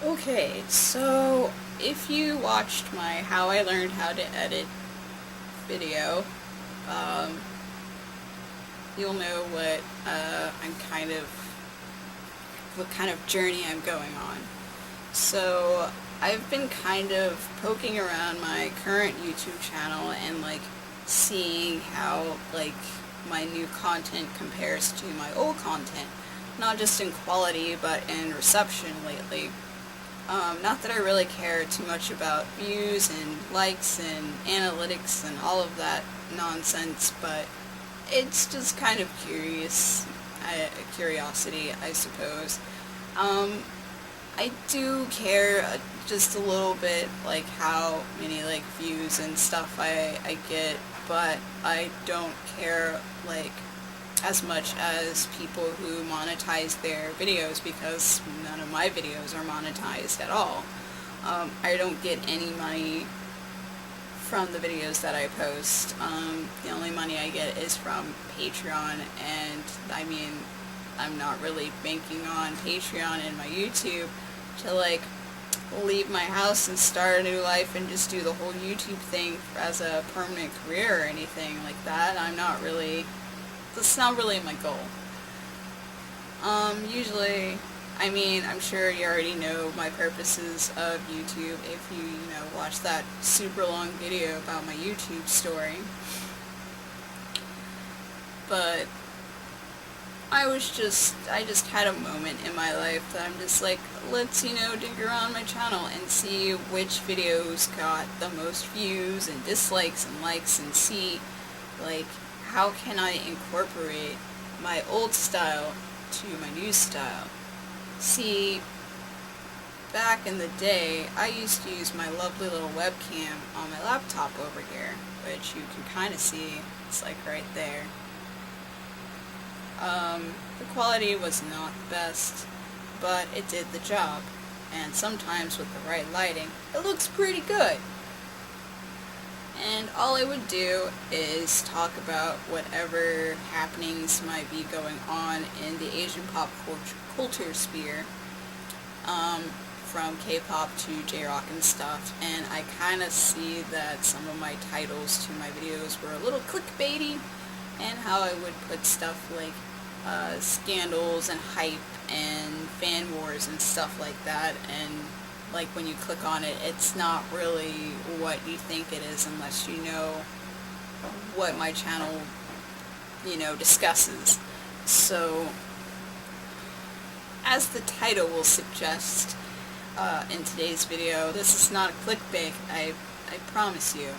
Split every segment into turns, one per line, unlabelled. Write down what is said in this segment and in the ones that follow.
Okay, so if you watched my How I Learned How to Edit video, um, you'll know what kind of journey I'm going on. So I've been kind of poking around my current YouTube channel and seeing how my new content compares to my old content, not just in quality but in reception lately. Not that I really care too much about views and likes and analytics and all of that nonsense, but it's just kind of curiosity, I suppose. Um, I do care just a little bit, like how many views and stuff I get, but I don't care as much as people who monetize their videos because none of my videos are monetized at all. I don't get any money from the videos that I post. The only money I get is from Patreon, and I mean, I'm not really banking on Patreon and my YouTube to leave my house and start a new life and just do the whole YouTube thing as a permanent career or anything like that. That's not really my goal. Usually, I mean, I'm sure you already know my purposes of YouTube if you watch that super long video about my YouTube story. But I just had a moment in my life that I'm just like, let's, dig around my channel and see which videos got the most views and dislikes and likes and see, how can I incorporate my old style to my new style. See, back in the day, I used to use my lovely little webcam on my laptop over here, which you can kind of see, it's right there. The quality was not the best, but it did the job, and sometimes with the right lighting, it looks pretty good. And all I would do is talk about whatever happenings might be going on in the Asian pop culture sphere, from K-pop to J-rock and stuff, and I kind of see that some of my titles to my videos were a little clickbaity, and how I would put stuff like scandals and hype and fan wars and stuff like that, and when you click on it, it's not really what you think it is unless you know what my channel, discusses. So, as the title will suggest, in today's video, this is not a clickbait, I promise you.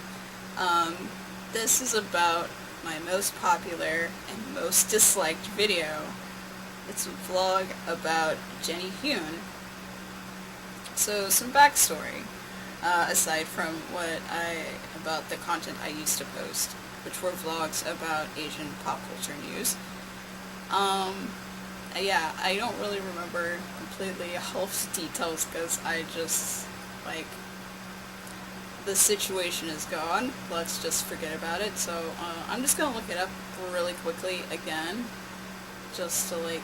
This is about my most popular and most disliked video. It's a vlog about Jenny Hyun. So some backstory, aside from about the content I used to post, which were vlogs about Asian pop culture news. Yeah, I don't really remember completely all of the details because I just, the situation is gone. Let's just forget about it. So I'm just gonna look it up really quickly again, just to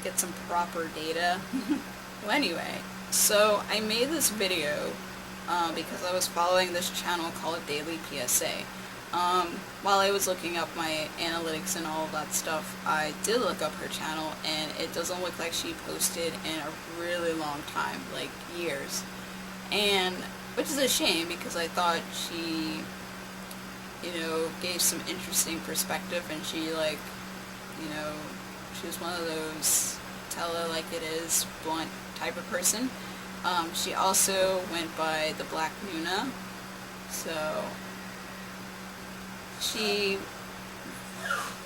get some proper data. Well, anyway, so I made this video because I was following this channel called Daily PSA. While I was looking up my analytics and all of that stuff, I did look up her channel, and it doesn't look like she posted in a really long time, years. And which is a shame because I thought she, gave some interesting perspective, and she she was one of those tell it like it is, blunt type of person. She also went by the Black Nuna, so she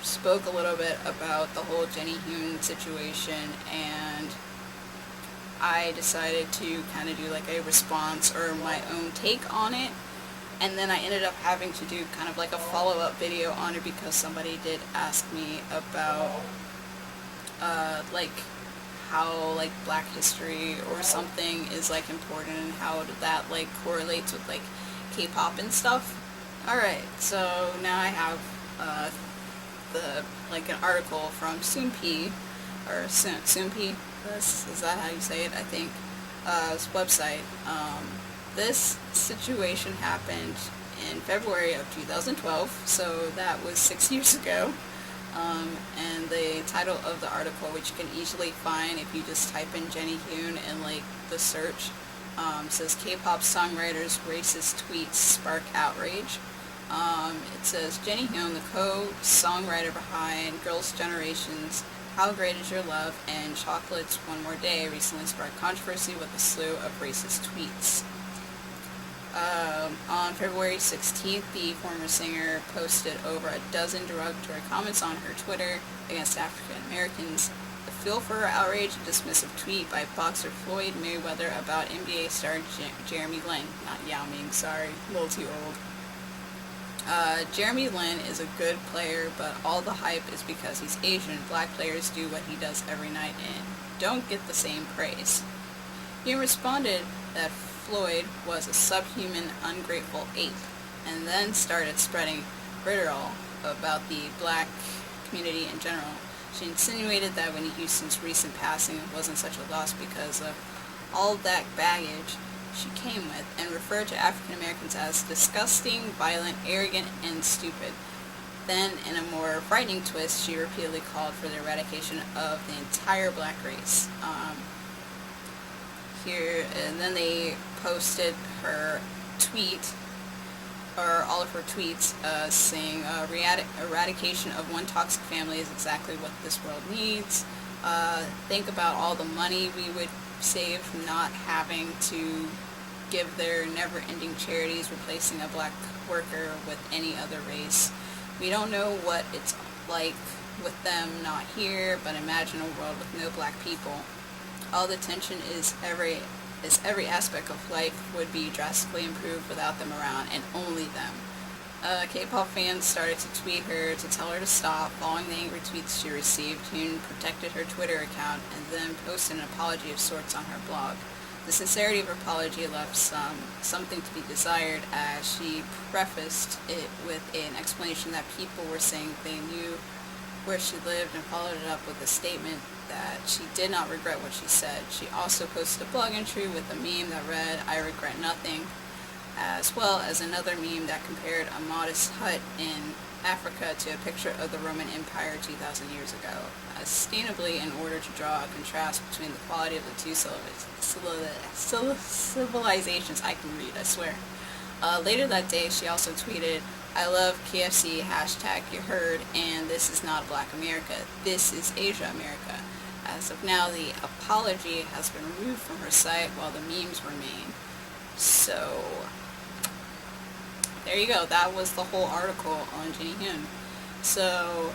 spoke a little bit about the whole Jenny Hyun situation, and I decided to kind of do a response or my own take on it, and then I ended up having to do kind of a follow-up video on it because somebody did ask me about how Black history or something is important, and how that correlates with K-pop and stuff. Alright, so now I have an article from Soompi, or Soompi, is that how you say it, I think. website. This situation happened in February of 2012, so that was 6 years ago. And the title of the article, which you can easily find if you just type in Jenny Hoon in like the search, says K-pop songwriters' racist tweets spark outrage. It says Jenny Hoon, the co-songwriter behind Girls' Generation's How Great Is Your Love and Chocolate's One More Day, recently sparked controversy with a slew of racist tweets. On February 16th, the former singer posted over a dozen derogatory comments on her Twitter against African Americans. The fuel for her outrage, a dismissive tweet by boxer Floyd Mayweather about NBA star Jeremy Lin. Not Yao Ming, sorry, a little too old. Jeremy Lin is a good player, but all the hype is because he's Asian. Black players do what he does every night and don't get the same praise. He responded that Floyd was a subhuman, ungrateful ape, and then started spreading vitriol about the black community in general. She insinuated that Whitney Houston's recent passing wasn't such a loss because of all that baggage she came with, and referred to African Americans as disgusting, violent, arrogant, and stupid. Then, in a more frightening twist, she repeatedly called for the eradication of the entire black race. And then they posted her tweet, or all of her tweets, saying eradication of one toxic family is exactly what this world needs. Think about all the money we would save from not having to give their never-ending charities, replacing a black worker with any other race. We don't know what it's like with them not here, but imagine a world with no black people. All the tension is every aspect of life would be drastically improved without them around, and only them. K-pop fans started to tweet her to tell her to stop. Following the angry tweets she received, Hoon protected her Twitter account and then posted an apology of sorts on her blog. The sincerity of her apology left something to be desired, as she prefaced it with an explanation that people were saying they knew where she lived, and followed it up with a statement that she did not regret what she said. She also posted a blog entry with a meme that read, "I regret nothing," as well as another meme that compared a modest hut in Africa to a picture of the Roman Empire 2,000 years ago, ostensibly in order to draw a contrast between the quality of the two civilizations. I can read, I swear. Later that day, she also tweeted, "I love KFC, hashtag you heard, and this is not Black America, this is Asia America." As of now, the apology has been removed from her site while the memes remain. So, there you go. That was the whole article on Jenny Hoon. So,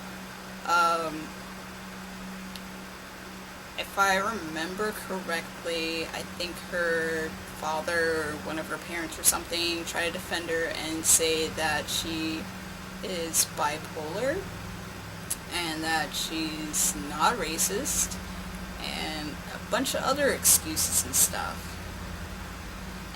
if I remember correctly, I think her father or one of her parents or something tried to defend her and say that she is bipolar and that she's not racist and a bunch of other excuses and stuff.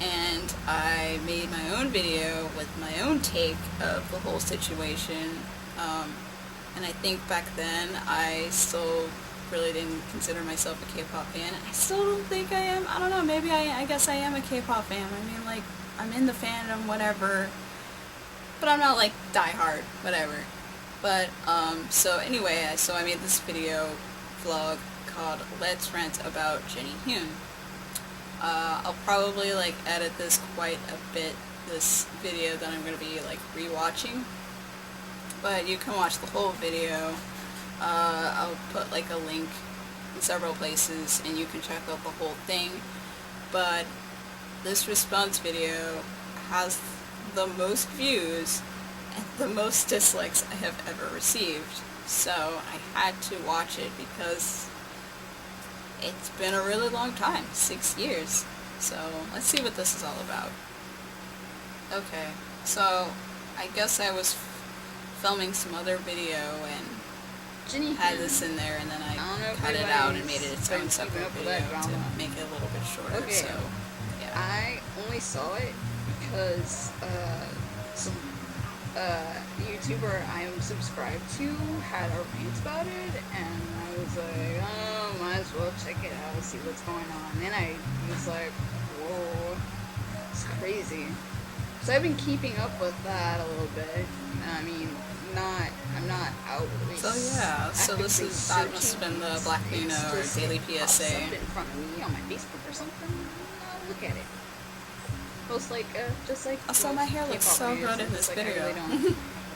And I made my own video with my own take of the whole situation, and I think back then I still really didn't consider myself a K-pop fan. I still don't think I am. I don't know, maybe I guess I am a K-pop fan. I mean, like, I'm in the fandom, whatever, but I'm not like die-hard, whatever. But, so anyway, so I made this video vlog called Let's Rant About Jenny Hoon. I'll probably like edit this quite a bit, this video that I'm going to be like rewatching, but you can watch the whole video. I'll put like a link in several places and you can check out the whole thing. But this response video has the most views and the most dislikes I have ever received, so I had to watch it because it's been a really long time, 6 years. So let's see what this is all about. Okay, so I guess I was filming some other video and
Jenny
had this in there, and then I cut it out and made it its own separate video to make it a little bit shorter.
Okay.
So yeah.
I only saw it because some YouTuber I am subscribed to had a rant about it, and I was like, might as well check it out and see what's going on. And then I was like, whoa, it's crazy. So I've been keeping up with that a little bit. I mean, I'm not outwardly.
So yeah, so that must have been the Black Nuna or Daily PSA.
Up in front of me on my Facebook or something. Look at it. Post like just like.
Also, my hair looks so good in this video.
I really don't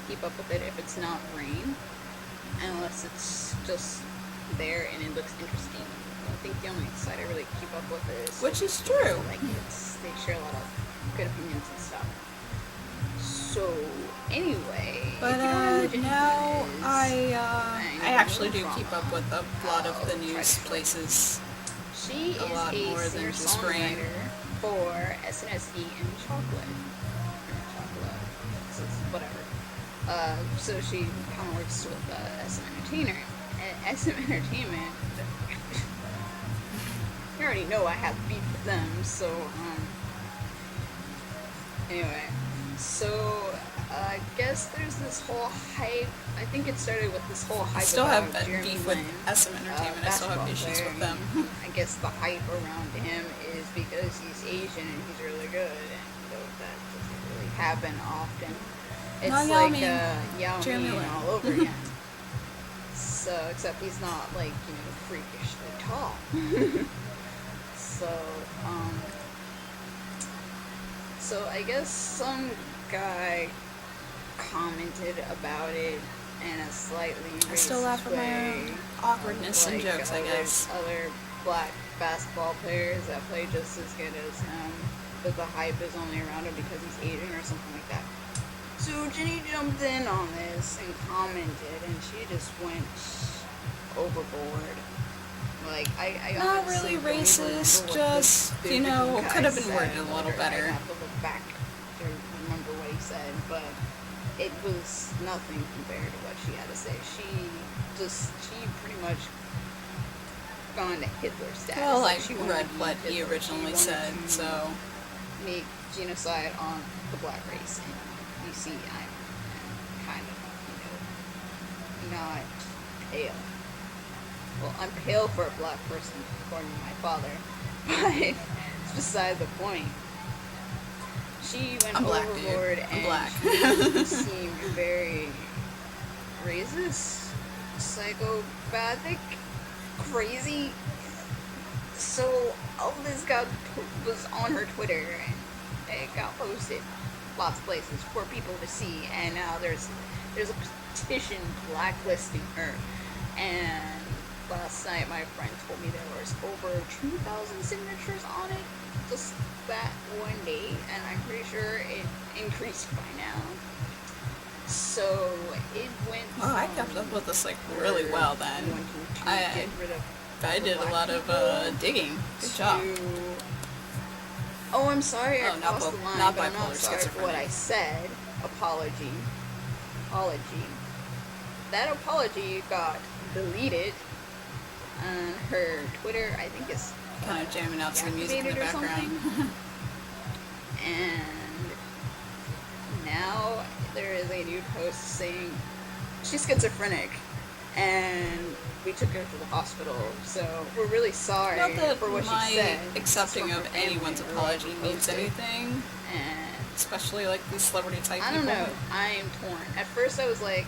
keep up with it if it's not rain, unless it's just there and it looks interesting. I think the only site I really keep up with is.
Which is true.
Like they share a lot of good opinions and stuff. So anyway,
but now I actually do keep up with a lot of the news places.
She is
a lot more
a
than just rain.
For SNSD and Chocolate. So it's whatever. So she kind of works with SM Entertainer. SM Entertainment. You already know I have beef with them, so anyway. So I guess there's this whole hype. I think it started with this whole hype.
I still
about
have
Jeremy
beef with
Lin,
SM Entertainment. I still have issues with them.
I guess the hype around him is because he's Asian and he's really good, and that doesn't really happen often. It's
not
like
Yao
Ming
Ming
all over again. So, except he's not like freakishly tall. So I guess some guy commented about it in a slightly racist
I still laugh at my own awkwardness and jokes, I guess.
Other black basketball players that play just as good as him, but the hype is only around him because he's Asian or something like that. So Jenny jumped in on this and commented, and she just went overboard. Like, I
not really racist, just, could have been worded a little better.
I have to look back to remember what he said, but it was nothing compared to what she had to say. She pretty much gone to Hitler status.
Well, I
she
read what he originally said, so.
Make genocide on the black race, and you see, I'm kind of, not pale. Well, I'm pale for a black person, according to my father, but it's beside the point. She went overboard and she seemed very racist, psychopathic, crazy. So all this was on her Twitter, and it got posted lots of places for people to see, and now there's a petition blacklisting her. And last night my friend told me there was over 2,000 signatures on it just that one day, and I'm pretty sure it increased by now. So it went.
Oh, I kept up with this really well then. I did a lot of digging. Good job.
Oh, I'm sorry I
not
crossed the line,
not
but I'm
bipolar
not sorry for what I said. Apology. That apology got deleted on her Twitter. I think it's
kind of jamming out some music in the background.
And now there is a new post saying she's schizophrenic, and we took her to the hospital. So we're really sorry for what she said.
Accepting of anyone's apology means anything,
and
especially like these celebrity type people.
I don't know. I am torn. At first, I was like,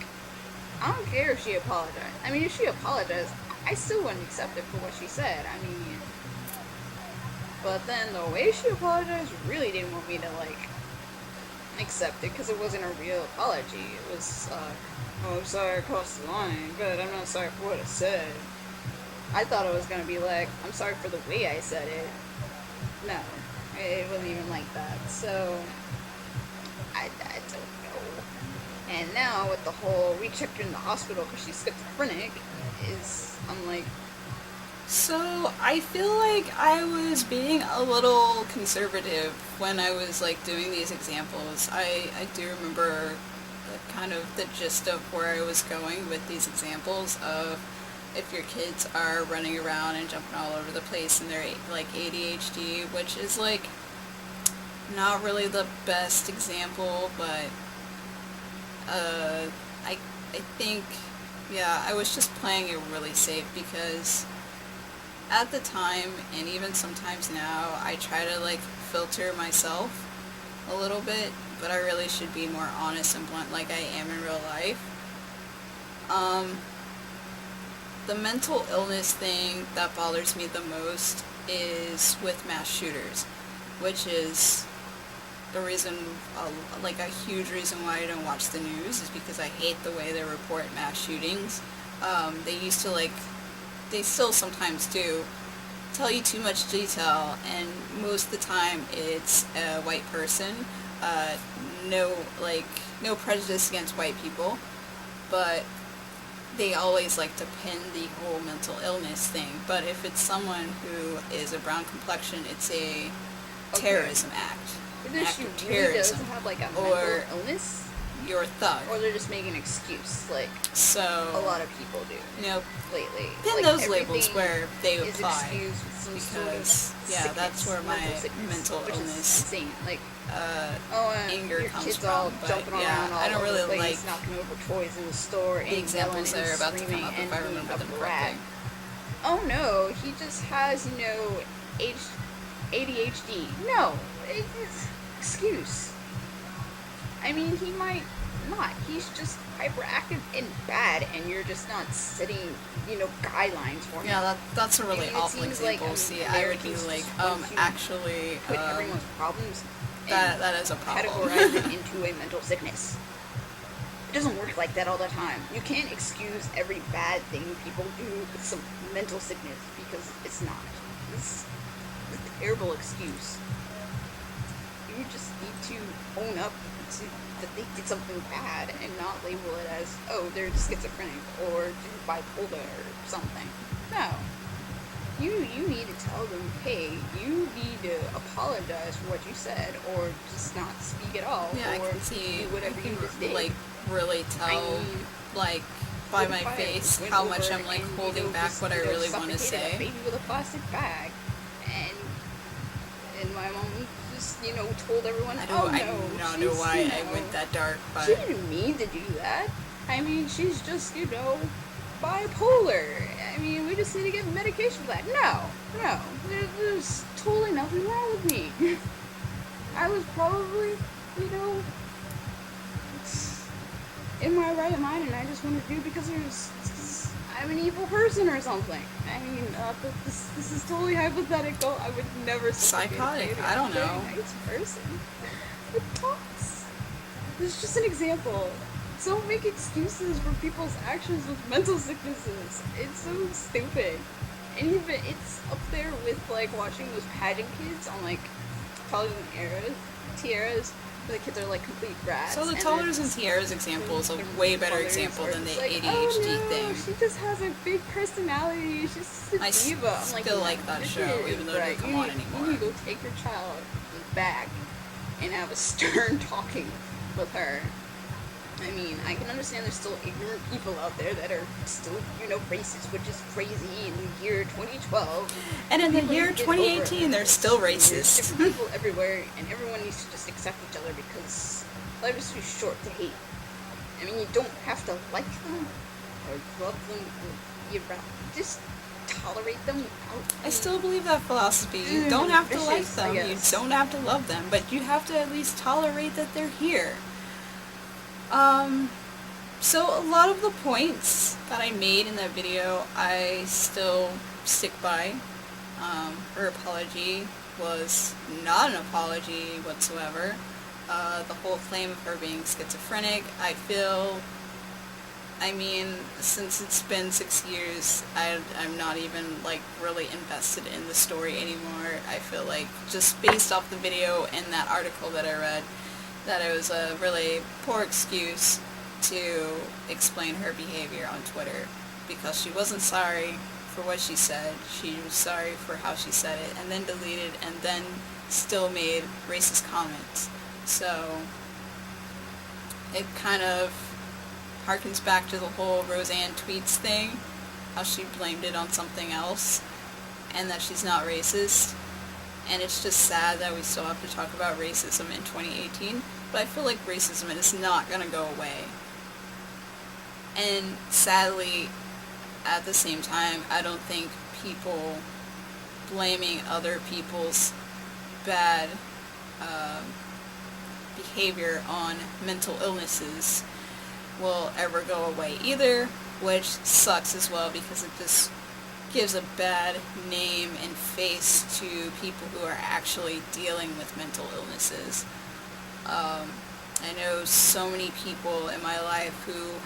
I don't care if she apologized. I mean, if she apologized, I still wouldn't accept it for what she said. I mean, but then the way she apologized really didn't want me to accept it, because it wasn't a real apology. It was, oh, I'm sorry I crossed the line, but I'm not sorry for what I said. I thought it was gonna be like, I'm sorry for the way I said it. No, it wasn't even like that. So I don't know. And now with the whole, we checked her in the hospital because she's schizophrenic, I'm like.
So I feel like I was being a little conservative when I was doing these examples. I do remember kind of the gist of where I was going with these examples of if your kids are running around and jumping all over the place and they're ADHD, which is not really the best example, but I think, yeah, I was just playing it really safe because at the time, and even sometimes now, I try to like filter myself a little bit, but I really should be more honest and blunt like I am in real life. Um, the mental illness thing that bothers me the most is with mass shooters, which is the reason, like a huge reason why I don't watch the news is because I hate the way they report mass shootings. They used to like, they still sometimes do, tell you too much detail, and most of the time it's a white person. No, like, no prejudice against white people, but they always like to pin the whole mental illness thing. But if it's someone who is a brown complexion, it's a terrorism act.
But
An
does
act
she
of
really does
terrorism.
have like a
Or
mental illness?
You're a thug.
Or they're just making an excuse, like
So,
a lot of people do
you know,
lately.
pin
Like,
those labels
everything
where they
is
apply.
excused with some sort of
Because, yeah,
sickness,
that's where my
sickness,
mental
which
illness,
is insane. Like,
anger
your
comes
kids
from,
all
but
jumping
yeah,
around all
I don't
over
really
the place,
like
knocking over toys in the store, and
the examples
yelling
that are
and
about to come
screaming
up
and
if I
being
remember
a
them
brat.
correctly.
Oh no, he just has, ADHD. No, it's excuse. I mean, he might not. He's just hyperactive and bad, and you're just not setting, guidelines for him.
Yeah, that's a really
I mean, it
awful
seems like,
example. See, I would be
Americans
like,
just want to
actually,
Put everyone's problems
that
and
is a problem.
categorize it into a mental sickness. It doesn't work like that all the time. You can't excuse every bad thing people do with some mental sickness, because it's not. It's a terrible excuse. You just need to own up to that they did something bad and not label it as, oh, they're schizophrenic or they're bipolar or something. No. You need to tell them, hey, you need to apologize for what you said, or just not speak at all,
Yeah, I
or
can see,
do whatever
I can,
you just did.
like, really tell,
mean,
like, by my
45
face
went
how much
over
I'm, like,
and,
holding back
just,
what I really want to
suffocated a
say.
baby with a plastic bag, and my mom just, told everyone,
I
oh
don't,
no,
I don't
she's,
know why I went that dark, but
she didn't mean to do that. I mean, she's just, bipolar. I mean, we just need to get medication for that. No, there's totally nothing wrong with me. I was probably, in my right mind, and I just wanted to do because I'm an evil person or something. I mean, this is totally hypothetical. I would never
Psychotic, I don't know.
A nice person with thoughts. It's just an example. Don't make excuses for people's actions with mental sicknesses. It's so stupid. And even it's up there with like watching those pageant kids on like Toddlers and Tiaras, where the kids are like complete brats.
So the
and
Toddlers
then
and Tiaras example is a way better
mothers
example
are
than the
just like,
ADHD
oh, no,
thing.
She just has a big personality. She's just a
I
diva. I'm
still like that
your
show,
kid
even
is
though it
bright.
doesn't come on anymore.
You need to go take your child back and have a stern talking with her. I mean, I can understand there's still ignorant people out there that are still, racist, which is crazy in the year 2012.
And in the
People
year
need to get over
2018,
it.
they're still
There's
racist.
different people everywhere, and everyone needs to just accept each other because life is too short to hate. I mean, you don't have to like them or love them or be around. Just tolerate them without.
I still believe that philosophy. You don't have to like
vicious, I
them, you
guess.
don't have to love them, but you have to at least tolerate that they're here. So a lot of the points that I made in that video, I still stick by. Her apology was not an apology whatsoever. The whole claim of her being schizophrenic, I mean, since it's been 6 years, I'm not even, like, really invested in the story anymore. I feel like, just based off the video and that article that I read, that it was a really poor excuse to explain her behavior on Twitter, because she wasn't sorry for what she said. She was sorry for how she said it, and then deleted, and then still made racist comments. So it kind of harkens back to the whole Roseanne tweets thing, how she blamed it on something else, and that she's not racist. And it's just sad that we still have to talk about racism in 2018, but I feel like racism is not going to go away. And sadly, at the same time, I don't think people blaming other people's bad behavior on mental illnesses will ever go away either, which sucks as well because it just gives a bad name and face to people who are actually dealing with mental illnesses. I know so many people in my life who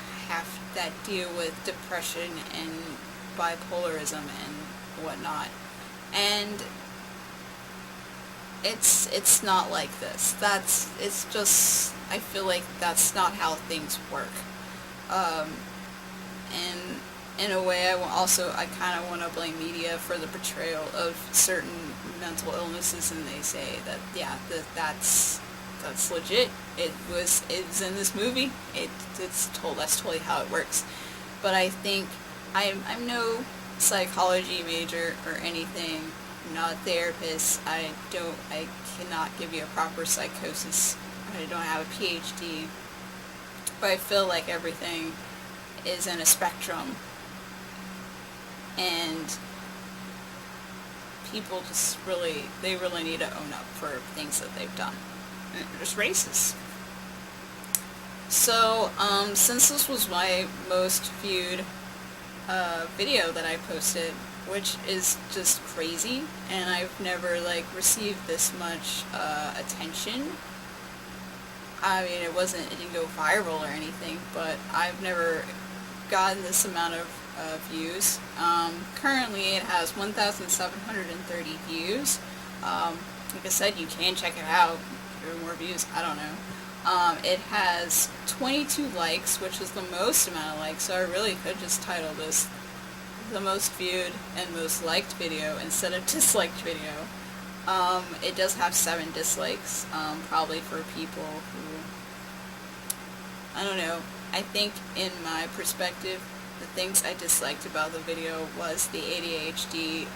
that deal with depression and bipolarism and whatnot, and it's not like this. It's just, I feel like that's not how things work. And in a way, I kind of want to blame media for the portrayal of certain mental illnesses, and they say that, yeah, that's legit. It was in this movie. That's totally how it works. But I think I'm no psychology major or anything. I'm not a therapist. I cannot give you a proper psychosis. I don't have a PhD. But I feel like everything is in a spectrum, and people just really need to own up for things that they've done. And they're just racist. So, since this was my most viewed video that I posted, which is just crazy, and I've never received this much attention. I mean, it didn't go viral or anything, but I've never gotten this amount of views. Currently it has 1,730 views. Like I said, you can check it out. There are more views, I don't know. It has 22 likes, which is the most amount of likes, so I really could just title this the most viewed and most liked video instead of disliked video. It does have 7 dislikes, probably for people who, I don't know, I think in my perspective, the things I disliked about the video was the ADHD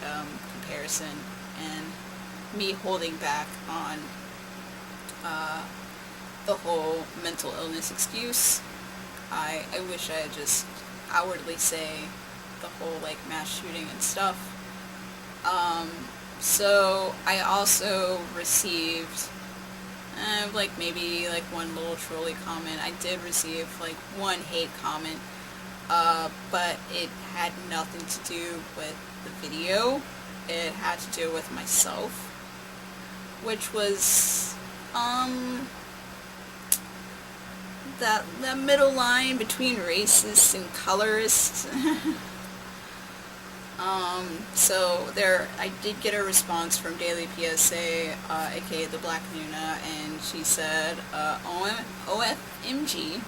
comparison and me holding back on the whole mental illness excuse. I wish I had just outwardly say the whole mass shooting and stuff. So I also received maybe one little trolly comment. I did receive one hate comment, but it had nothing to do with the video. It had to do with myself, which was that middle line between racist and colorist. So I did get a response from Daily PSA, aka the Black Nuna, and she said, OFMG,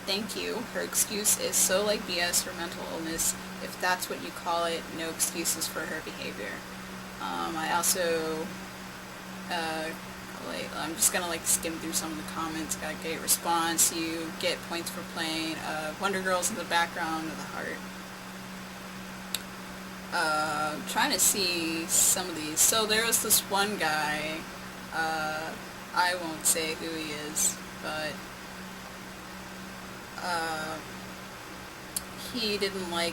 thank you. Her excuse is so BS for mental illness. If that's what you call it, no excuses for her behavior. I also, I'm just gonna skim through some of the comments. Got a great response. You get points for playing Wonder Girls in the background of the heart. Trying to see some of these. So there was this one guy, I won't say who he is, but he didn't I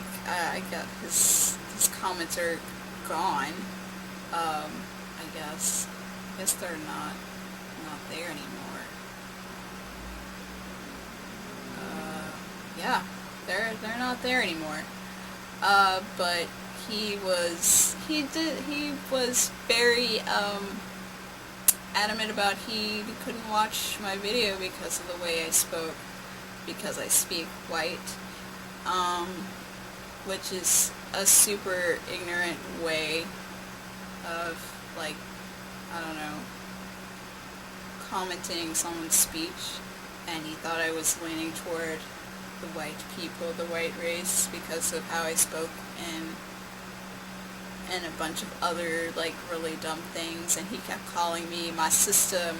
got his comments are gone. I guess they're not there anymore. Yeah, they're not there anymore. But he was very adamant about he couldn't watch my video because of the way I spoke, because I speak white, which is a super ignorant way of I don't know, commenting someone's speech, and he thought I was leaning toward the white people, the white race, because of how I spoke, and a bunch of other really dumb things, and he kept calling me my sister.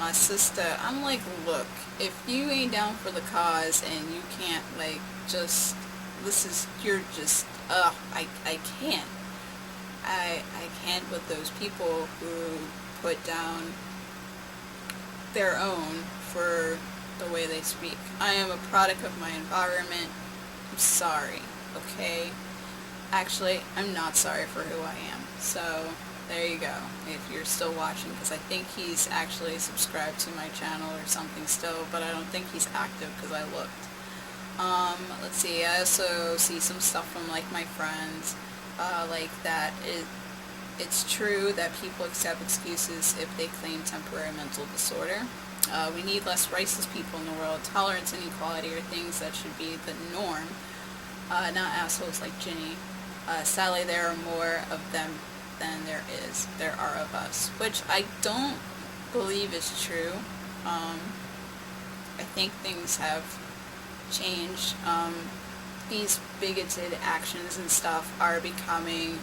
I'm like, look, if you ain't down for the cause and you can't I can't. I can't with those people who put down their own for the way they speak. I am a product of my environment. I'm sorry, okay? Actually, I'm not sorry for who I am. So, There you go, if you're still watching, because I think he's actually subscribed to my channel or something still, but I don't think he's active because I looked. Let's see, I also see some stuff from, like, my friends, like that it's true that people accept excuses if they claim temporary mental disorder. We need less racist people in the world. Tolerance and equality are things that should be the norm, not assholes like Ginny. Sadly, there are more of them than there are of us, which I don't believe is true. I think things have changed. These bigoted actions and stuff are becoming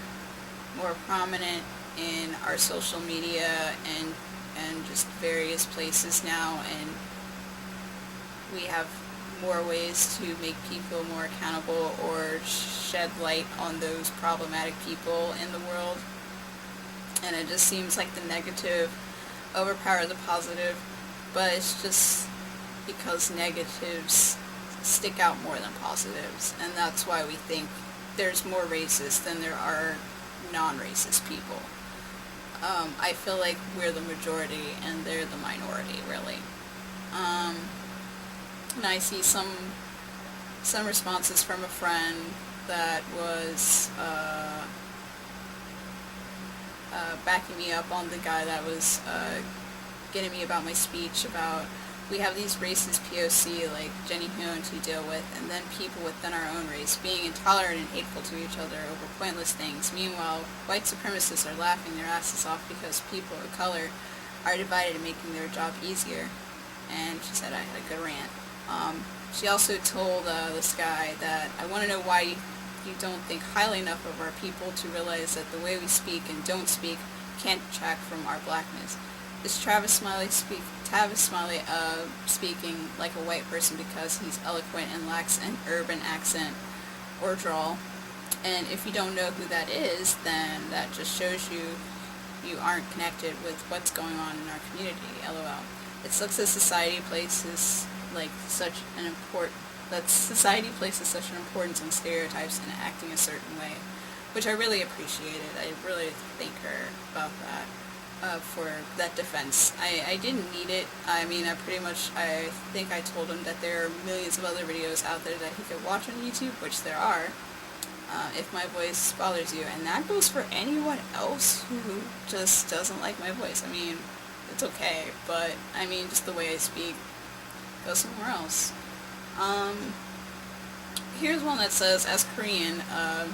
more prominent in our social media and just various places now, and we have more ways to make people more accountable or shed light on those problematic people in the world. And it just seems like the negative overpower the positive, but it's just because negatives stick out more than positives, and that's why we think there's more racists than there are non-racist people. I feel like we're the majority and they're the minority, really. And I see some responses from a friend that was backing me up on the guy that was getting me about my speech about we have these racist POC like Jenny Hoon to deal with, and then people within our own race being intolerant and hateful to each other over pointless things. Meanwhile, white supremacists are laughing their asses off because people of color are divided and making their job easier. And she said I had a good rant. She also told this guy that I want to know why you don't think highly enough of our people to realize that the way we speak and don't speak can't detract from our blackness. Is Travis Smiley speaking like a white person because he's eloquent and lacks an urban accent or drawl? And if you don't know who that is, then that just shows you aren't connected with what's going on in our community. LOL. It sucks that society places such an importance on stereotypes and acting a certain way, which I really appreciated. I really thank her about that. For that defense. I didn't need it. I mean, I think I told him that there are millions of other videos out there that he could watch on YouTube, which there are, if my voice bothers you. And that goes for anyone else who just doesn't like my voice. I mean, it's okay, but I mean, just the way I speak, go somewhere else. Here's one that says, as Korean,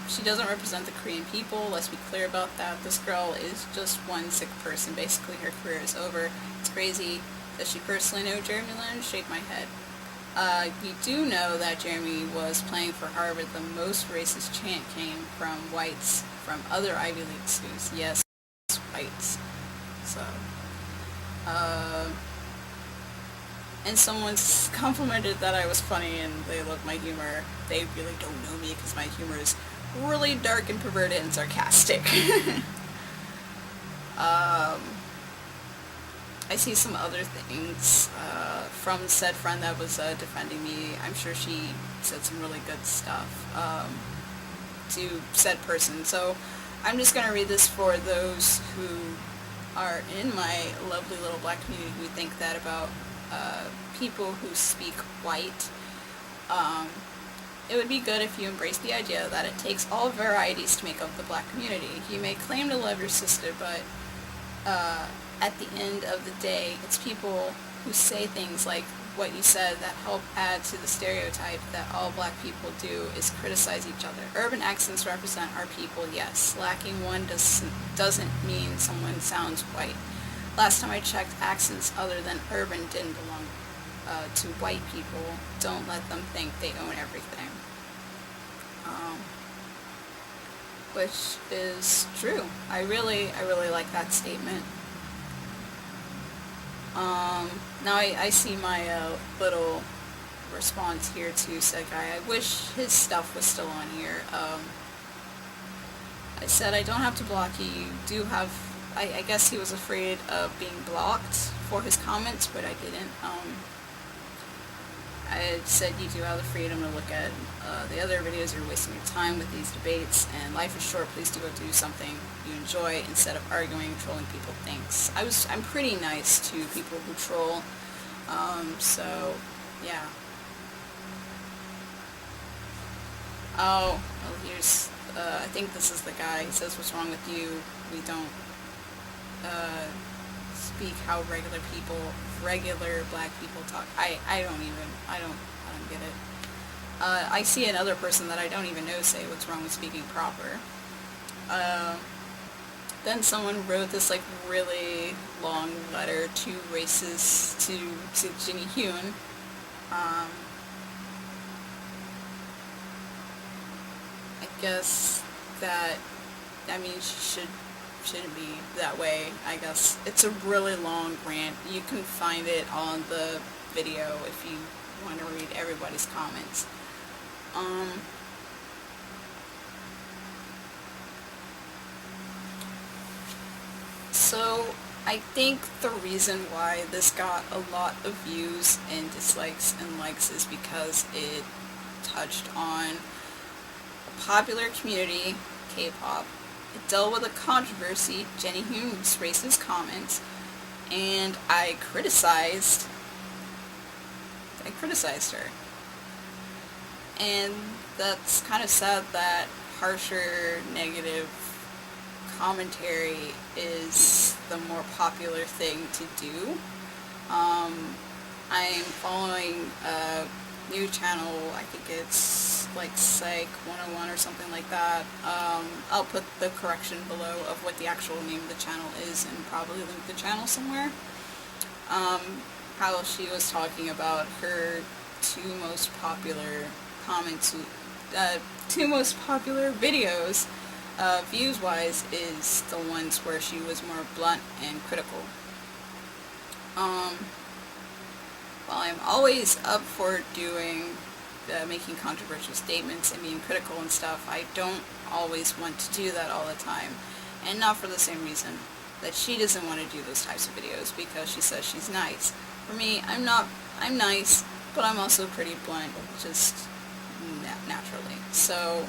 she doesn't represent the Korean people. Let's be clear about that. This girl is just one sick person. Basically, her career is over. It's crazy. Does she personally know Jeremy Lin? Shake my head. You do know that Jeremy was playing for Harvard. The most racist chant came from whites from other Ivy League schools. Yes, whites. So, and someone's complimented that I was funny and they love my humor. They really don't know me because my humor is really dark and perverted and sarcastic. I see some other things from said friend that was defending me. I'm sure she said some really good stuff to said person. So I'm just going to read this for those who are in my lovely little black community who think that about people who speak white. It would be good if you embrace the idea that it takes all varieties to make up the black community. You may claim to love your sister, but at the end of the day, it's people who say things like what you said that help add to the stereotype that all black people do is criticize each other. Urban accents represent our people, yes. Lacking one doesn't mean someone sounds white. Last time I checked, accents other than urban didn't belong to white people. Don't let them think they own everything. Which is true. I really like that statement. Now I see my little response here to said guy. I wish his stuff was still on here. I said I don't have to block you. You do have... I guess he was afraid of being blocked for his comments, but I didn't. I said you do have the freedom to look at the other videos. You're wasting your time with these debates, and life is short. Please do go do something you enjoy instead of arguing, trolling people. Thanks. I'm pretty nice to people who troll. So yeah. Oh, well, here's. I think this is the guy. He says, "What's wrong with you? We don't speak how regular black people talk." I don't get it. I see another person that I don't even know say, "What's wrong with speaking proper?" Then someone wrote this like really long letter to racists to Jenny Hune. I guess that, I mean, she shouldn't be that way, I guess. It's a really long rant. You can find it on the video if you want to read everybody's comments. So I think the reason why this got a lot of views and dislikes and likes is because it touched on a popular community, K-pop. It dealt with a controversy, Jenny Hune's racist comments, and I criticized her. And that's kind of sad that harsher, negative commentary is the more popular thing to do. I'm following a new channel, I think it's like Psych 101 or something like that. I'll put the correction below of what the actual name of the channel is and probably link the channel somewhere. How she was talking about her two most popular comments, two most popular videos, views-wise, is the ones where she was more blunt and critical. While I'm always up for doing, making controversial statements and being critical and stuff, I don't always want to do that all the time. And not for the same reason that she doesn't want to do those types of videos, because she says she's nice. For me, I'm nice, but I'm also pretty blunt, just naturally. So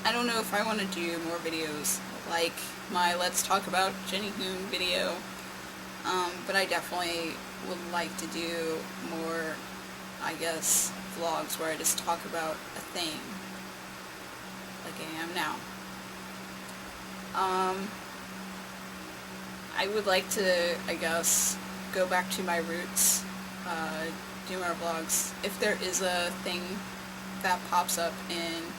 I don't know if I want to do more videos like my Let's Talk About Jenny Hune video, but I definitely would like to do more, I guess, vlogs where I just talk about a thing, like I am now. I would like to, I guess, go back to my roots, do more vlogs. If there is a thing that pops up in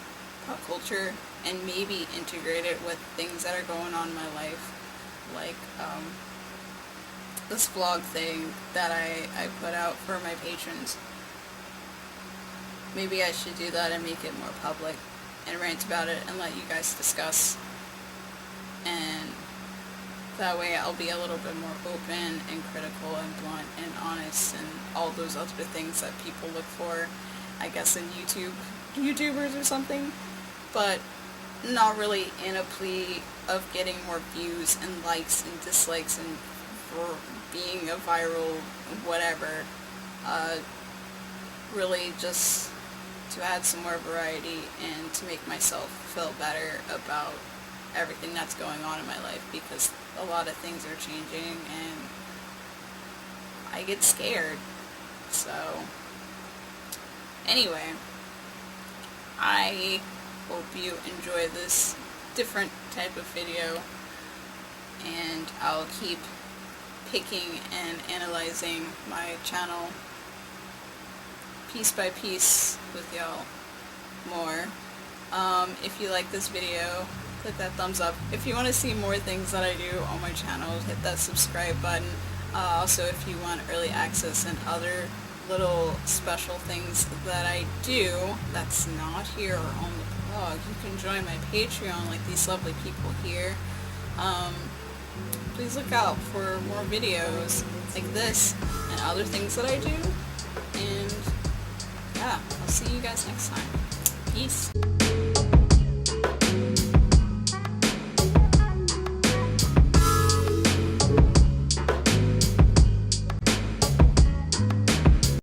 pop culture, and maybe integrate it with things that are going on in my life, like this vlog thing that I put out for my patrons. Maybe I should do that and make it more public and rant about it and let you guys discuss, and that way I'll be a little bit more open and critical and blunt and honest and all those other things that people look for, I guess, in YouTubers or something, but not really in a plea of getting more views and likes and dislikes and for being a viral whatever. Really just to add some more variety and to make myself feel better about everything that's going on in my life, because a lot of things are changing and I get scared. So anyway, I hope you enjoy this different type of video, and I'll keep picking and analyzing my channel piece by piece with y'all more. If you like this video, click that thumbs up. If you want to see more things that I do on my channel, hit that subscribe button. Also, if you want early access and other little special things that I do that's not here or on the blog, you can join my Patreon like these lovely people here. Please look out for more videos like this and other things that I do. And yeah, I'll see you guys next time. Peace.